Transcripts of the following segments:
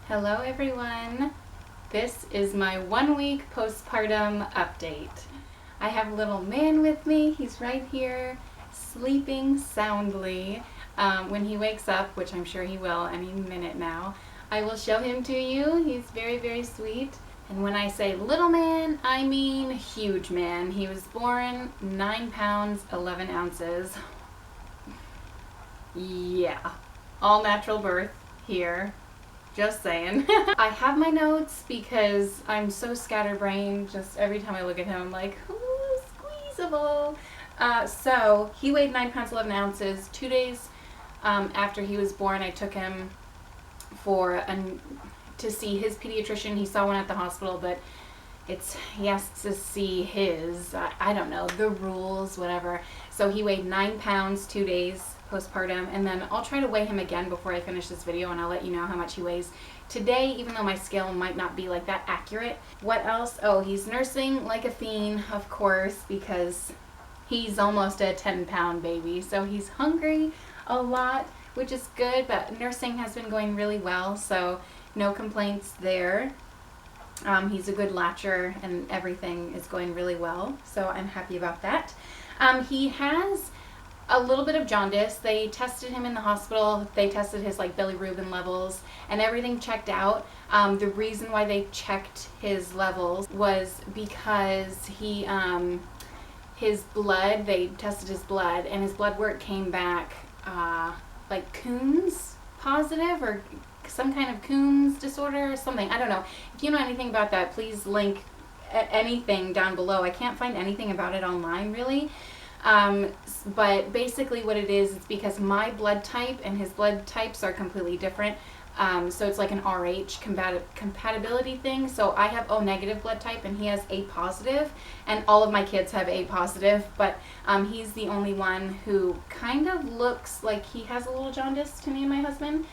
Hello everyone. This is my 1 week postpartum update. I have little man with me. He's right here sleeping soundly. When he wakes up, which I'm sure he will any minute now, I will show him to you. He's very, very sweet. And when I say little man, I mean huge man. He was born 9 pounds, 11 ounces. Yeah, all natural birth here. Just saying. I have my notes because I'm so scatterbrained. Just every time I look at him, I'm like, ooh, squeezable. So he weighed 9 pounds, 11 ounces. 2 days after he was born, I took him to see his pediatrician. He saw one at the hospital, but he has to see his, I don't know, the rules, whatever. So he weighed 9 pounds, 2 days postpartum, and then I'll try to weigh him again before I finish this video, and I'll let you know how much he weighs today, even though my scale might not be like that accurate. What else? Oh, he's nursing like a fiend, of course, because he's almost a 10-pound baby, so he's hungry a lot, which is good, but nursing has been going really well, so no complaints there. He's a good latcher and everything is going really well, so I'm happy about that. He has a little bit of jaundice. They tested him in the hospital. They tested his bilirubin levels and everything checked out. The reason why they checked his levels was because his blood, they tested his blood, and his blood work came back like Kuhn's positive, or some kind of Kuhn's disorder or something. I don't know. If you know anything about that, please link anything down below. I can't find anything about it online really. But basically what it is, it's because my blood type and his blood types are completely different. So it's like an RH compatibility thing. So I have O negative blood type and he has A positive, and all of my kids have A positive, but he's the only one who kind of looks like he has a little jaundice to me and my husband.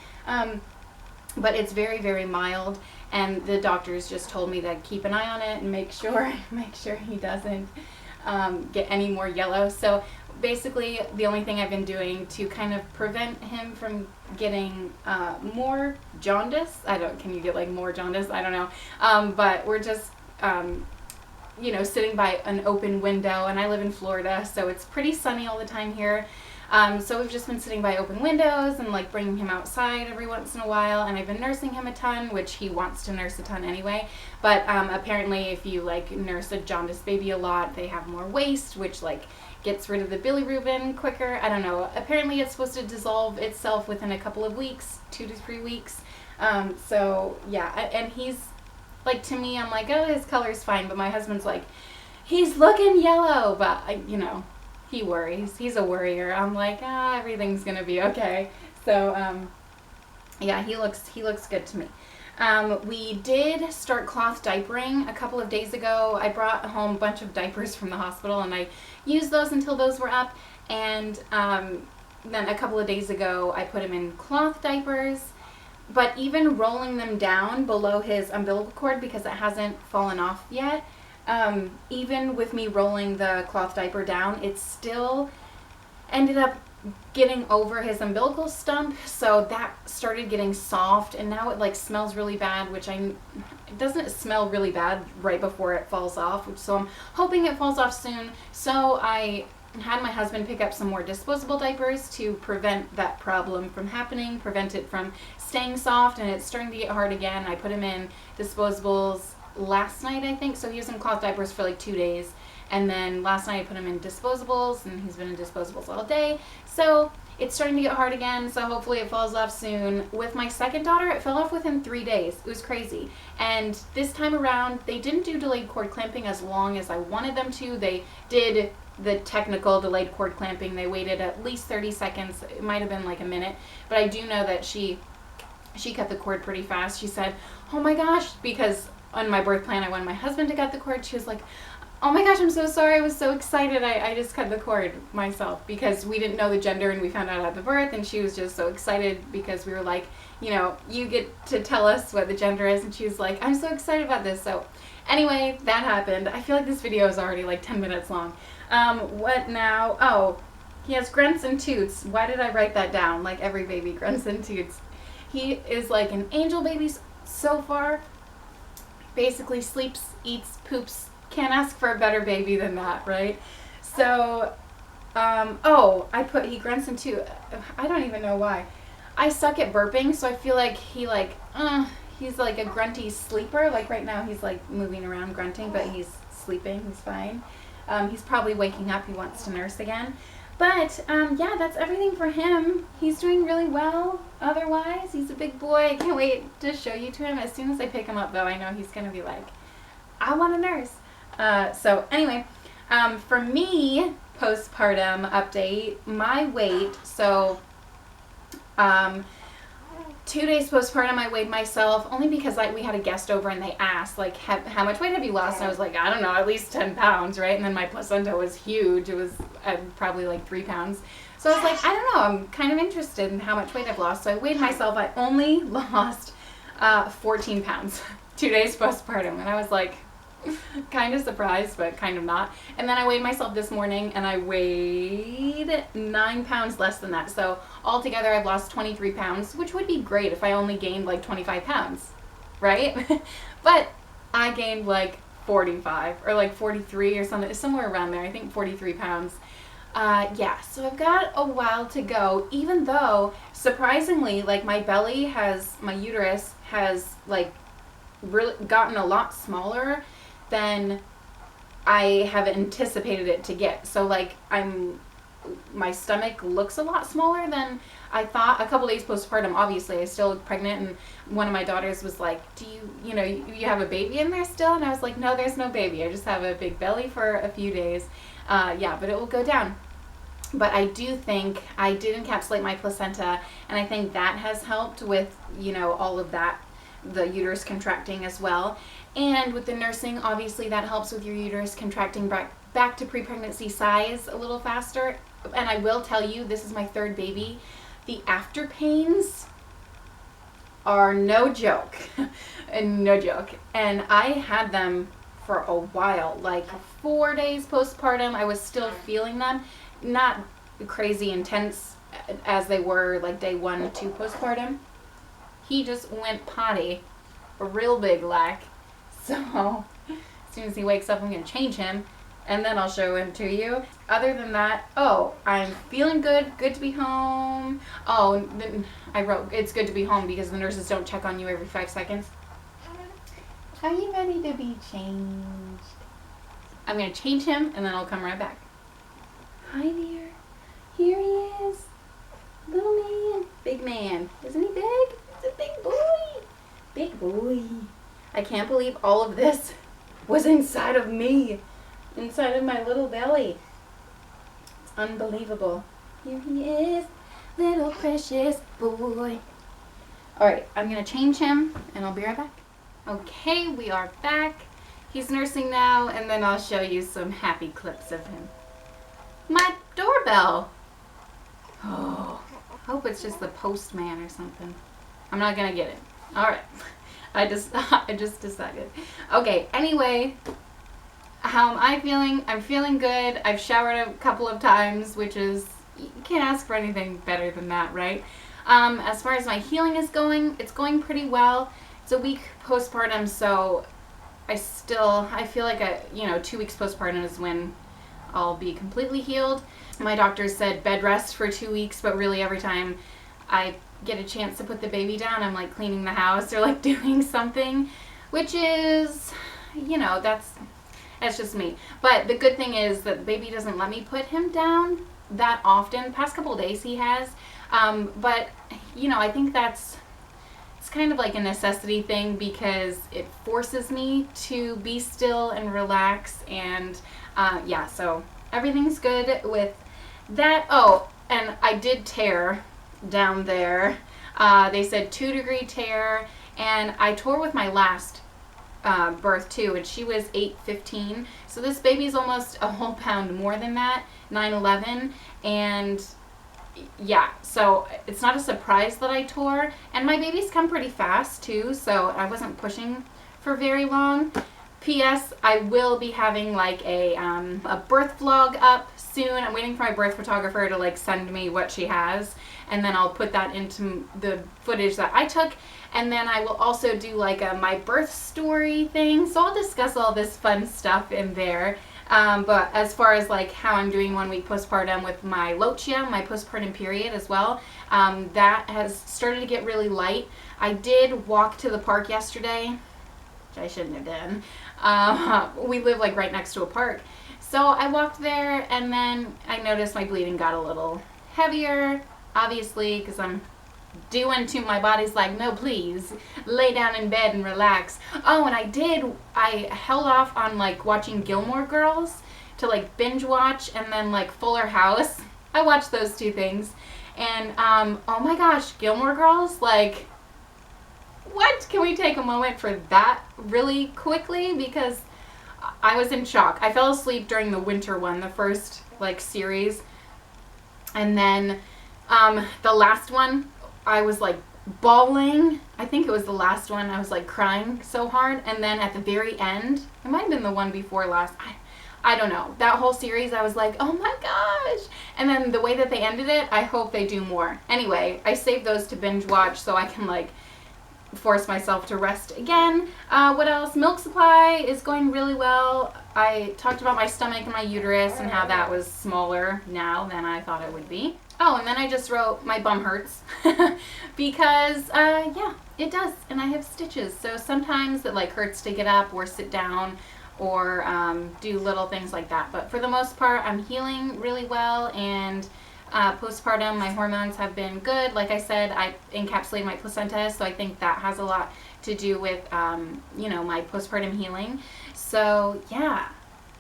But it's very, very mild, and the doctors just told me to keep an eye on it and make sure he doesn't get any more yellow. So basically the only thing I've been doing to kind of prevent him from getting more jaundice, can you get more jaundice? I don't know. But we're just sitting by an open window, and I live in Florida, so it's pretty sunny all the time here. So we've just been sitting by open windows and bringing him outside every once in a while, and I've been nursing him a ton, which he wants to nurse a ton anyway. But apparently if you nurse a jaundice baby a lot, they have more waste, which gets rid of the bilirubin quicker. I don't know. Apparently it's supposed to dissolve itself within a couple of weeks, 2 to 3 weeks. So yeah, and he's to me, I'm oh, his color's fine, but my husband's he's looking yellow, but he worries. He's a worrier. I'm everything's gonna be okay. So yeah, he looks good to me. We did start cloth diapering a couple of days ago. I brought home a bunch of diapers from the hospital, and I used those until those were up, and then a couple of days ago I put him in cloth diapers. But even rolling them down below his umbilical cord, because it hasn't fallen off yet, even with me rolling the cloth diaper down, it still ended up getting over his umbilical stump, so that started getting soft, and now it smells really bad, which it doesn't smell really bad right before it falls off, so I'm hoping it falls off soon. So I had my husband pick up some more disposable diapers to prevent that problem from happening, prevent it from staying soft, and it's starting to get hard again. I put him in disposables last night, I think, so he was in cloth diapers for 2 days, and then last night I put him in disposables, and he's been in disposables all day, so it's starting to get hard again, so hopefully it falls off soon. With my second daughter, it fell off within 3 days. It was crazy. And this time around, they didn't do delayed cord clamping as long as I wanted them to. They did the technical delayed cord clamping. They waited at least 30 seconds. It might have been a minute, but I do know that she cut the cord pretty fast. She said, oh my gosh, because on my birth plan I wanted my husband to cut the cord. She was like, oh my gosh, I'm so sorry, I was so excited, I just cut the cord myself, because we didn't know the gender and we found out at the birth, and she was just so excited because we were you get to tell us what the gender is, and she was like, I'm so excited about this. So anyway, that happened. I feel like this video is already 10 minutes long. What now? Oh, he has grunts and toots. Why did I write that down? Every baby grunts and toots. He is an angel baby. so far. Basically sleeps, eats, poops. Can't ask for a better baby than that, right? So, he grunts into, I don't even know why. I suck at burping, so I feel like he's like a grunty sleeper. Like right now he's like moving around grunting, but he's sleeping, he's fine. He's probably waking up, he wants to nurse again. But, yeah, that's everything for him. He's doing really well. Otherwise, he's a big boy. I can't wait to show you to him. As soon as I pick him up, though, I know he's going to be like, I want a nurse. So, anyway, for me, postpartum update, my weight, so, 2 days postpartum, I weighed myself only because we had a guest over and they asked, like, how much weight have you lost? And I was like, I don't know, at least 10 pounds, right? And then my placenta was huge. It was probably like 3 pounds. So I was like, I don't know, I'm kind of interested in how much weight I've lost. So I weighed myself. I only lost 14 pounds, 2 days postpartum. And I was like, kind of surprised, but kind of not. And then I weighed myself this morning and I weighed 9 pounds less than that. So altogether I've lost 23 pounds, which would be great if I only gained like 25 pounds, right? But I gained like 45 or like 43 or something, somewhere around there. I think 43 pounds. Yeah, so I've got a while to go, even though surprisingly, like my uterus has like really gotten a lot smaller than I have anticipated it to get. So like my stomach looks a lot smaller than I thought. A couple days postpartum, obviously I still look pregnant, and one of my daughters was like, do you have a baby in there still? And I was like, no, there's no baby. I just have a big belly for a few days. Yeah, but it will go down. But I do think I did encapsulate my placenta, and I think that has helped with, all of that, the uterus contracting as well. And with the nursing, obviously that helps with your uterus contracting back to pre-pregnancy size a little faster. And I will tell you, this is my third baby. The after pains are no joke. No joke. And I had them for a while, like 4 days postpartum. I was still feeling them. Not crazy intense as they were like day 1 and 2 postpartum. He just went potty real big like. So as soon as he wakes up, I'm going to change him, and then I'll show him to you. Other than that, I'm feeling good to be home. I wrote, it's good to be home because the nurses don't check on you every 5 seconds. Are you ready to be changed? I'm going to change him, and then I'll come right back. Hi there. Here he is. Little man. Big man. Isn't he big? He's a big boy. Big boy. I can't believe all of this was inside of me. Inside of my little belly. It's unbelievable. Here he is. Little precious boy. Alright, I'm going to change him and I'll be right back. Okay, we are back. He's nursing now, and then I'll show you some happy clips of him. My doorbell. Oh, hope it's just the postman or something. I'm not going to get it. Alright. I just decided. Okay, anyway, how am I feeling? I'm feeling good. I've showered a couple of times, which is, you can't ask for anything better than that, right? As far as my healing is going, it's going pretty well. It's a week postpartum, so I feel like 2 weeks postpartum is when I'll be completely healed. My doctor said bed rest for 2 weeks, but really every time I get a chance to put the baby down, I'm like cleaning the house or like doing something, which is, that's just me. But the good thing is that the baby doesn't let me put him down that often. Past couple of days he has, but I think it's kind of like a necessity thing because it forces me to be still and relax, and yeah, so everything's good with that. Oh, and I did tear down there. They said 2-degree tear, and I tore with my last birth too, and she was 8'15", so this baby's almost a whole pound more than that, 9'11", and yeah, so it's not a surprise that I tore, and my babies come pretty fast too, so I wasn't pushing for very long. P.S. I will be having like a birth vlog up soon. I'm waiting for my birth photographer to like send me what she has, and then I'll put that into the footage that I took, and then I will also do like a my birth story thing, so I'll discuss all this fun stuff in there. But as far as like how I'm doing 1 week postpartum with my lochia, my postpartum period as well, that has started to get really light. I did walk to the park yesterday, which I shouldn't have done. We live like right next to a park. So I walked there, and then I noticed my bleeding got a little heavier, obviously, because I'm doing to my body's like, no, please, lay down in bed and relax. Oh, and I held off on like watching Gilmore Girls to like binge watch, and then like Fuller House. I watched those 2 things, and oh my gosh, Gilmore Girls, like, what? Can we take a moment for that really quickly? Because I was in shock. I fell asleep during the winter one, the first like series, and then the last one, I was like bawling. I think it was the last one. I was like crying so hard. And then at the very end, it might have been the one before last. I don't know. That whole series, I was like, oh my gosh. And then the way that they ended it, I hope they do more. Anyway, I saved those to binge watch so I can like force myself to rest again. What else? Milk supply is going really well. I talked about my stomach and my uterus and how that was smaller now than I thought it would be. Oh, and then I just wrote my bum hurts because, yeah, it does, and I have stitches. So sometimes it like hurts to get up or sit down or do little things like that. But for the most part, I'm healing really well, and postpartum, my hormones have been good. Like I said, I encapsulated my placenta, so I think that has a lot to do with, you know, my postpartum healing. So yeah,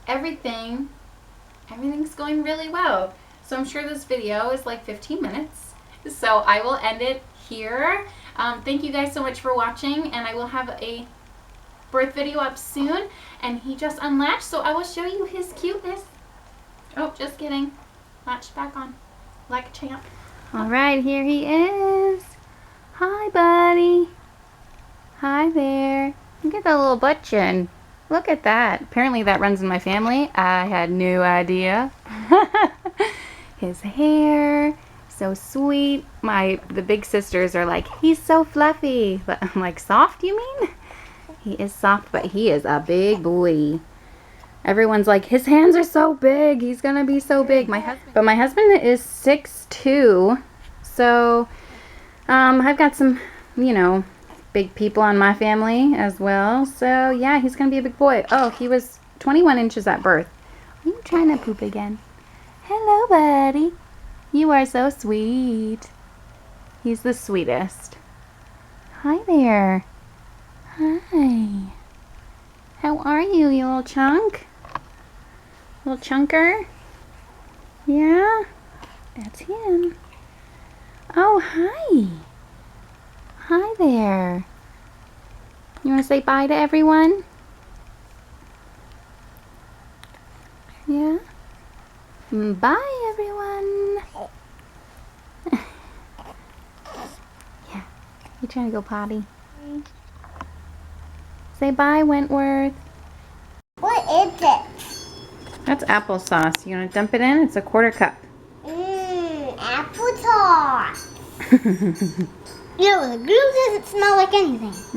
everything's going really well. So I'm sure this video is like 15 minutes. So I will end it here. Thank you guys so much for watching, and I will have a birth video up soon. And he just unlatched, so I will show you his cuteness. Oh, just kidding. Latched back on. Like a champ. Alright, here he is. Hi, buddy. Hi there. Look at that little butt chin. Look at that. Apparently that runs in my family. I had no idea. His hair, so sweet. The big sisters are like, he's so fluffy. But I'm like, soft, you mean? He is soft, but he is a big boy. Everyone's like, his hands are so big. He's gonna be so big. My husband is 6'2", so I've got some, you know, big people on my family as well. So yeah, he's gonna be a big boy. Oh, he was 21 inches at birth. Are you trying to poop again? Hello, buddy. You are so sweet. He's the sweetest. Hi there. Hi. How are you, you little chunk? Little chunker? Yeah? That's him. Oh, hi. Hi there. You want to say bye to everyone? Yeah? Bye, everyone. Yeah. You trying to go potty? Say bye, Wentworth. What is it? That's applesauce. You want to dump it in? It's a 1/4 cup. Applesauce. Ew, the glue doesn't smell like anything.